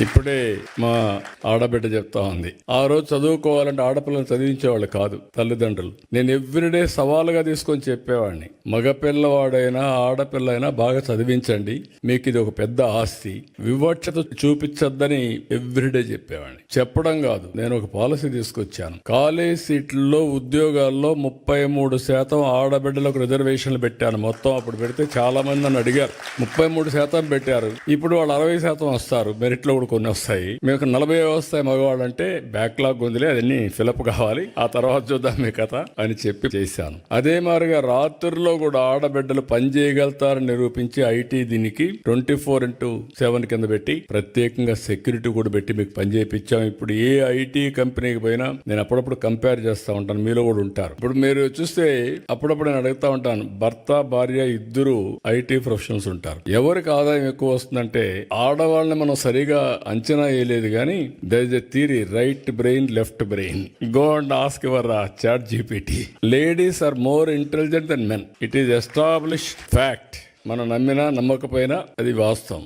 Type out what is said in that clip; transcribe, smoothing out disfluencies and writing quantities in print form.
ఇప్పుడే మా ఆడబిడ్డ చెప్తా ఉంది, ఆ రోజు చదువుకోవాలంటే ఆడపిల్లని చదివించేవాళ్ళు కాదు తల్లిదండ్రులు. నేను ఎవ్రీడే సవాలుగా తీసుకొని చెప్పేవాడిని, మగపిల్లవాడైనా ఆడపిల్ల అయినా బాగా చదివించండి, మీకు ఇది ఒక పెద్ద ఆస్తి, వివక్షత చూపించద్దని ఎవ్రీడే చెప్పేవాడిని. చెప్పడం కాదు, నేను ఒక పాలసీ తీసుకొచ్చాను. కాలేజ్ సీట్లలో ఉద్యోగాల్లో 33% ఆడబిడ్డలకు రిజర్వేషన్లు పెట్టాను. మొత్తం అప్పుడు పెడితే చాలా మంది నన్ను అడిగారు, 33% పెట్టారు. ఇప్పుడు వాళ్ళు 60% వస్తారు, మెరిట్ లో కూడా కొన్ని వస్తాయి. మీకు 40 వస్తాయి మగవాళ్ళు అంటే బ్యాక్లాగ్ ఉందిలే, అదన్నీ ఫిలప్ కావాలి, ఆ తర్వాత చూద్దాం మీ కథ అని చెప్పి చేశాను. అదే మాదిరిగా రాత్రుల్లో కూడా ఆడబిడ్డలు పని చేయగలుగుతారని నిరూపించి ఐటీ దీనికి 24/7 కింద పెట్టి ప్రత్యేకంగా సెక్యూరిటీ కూడా పెట్టి మీకు పని చేయించాం. ఇప్పుడు ఏ ఐటీ కంపెనీకి పోయినా నేను అప్పుడప్పుడు కంపేర్ చేస్తూ ఉంటాను, మీలో కూడా ఉంటారు. ఇప్పుడు మీరు చూస్తే అప్పుడప్పుడు నేను అడుగుతా ఉంటాను, భర్త భార్య ఇద్దరు ఐటీ ప్రొఫెషనల్స్ ఉంటారు, ఎవరికి ఆదాయం ఎక్కువ వస్తుందంటే ఆడవాళ్ళని మనం సరిగా అంచనా వేయలేదు. కానీ there is a theory, right brain left brain. Go and ask your ChatGPT. Ladies are more intelligent than men. It is established fact. మనం నమ్మినా నమ్మకపోయినా అది వాస్తవం.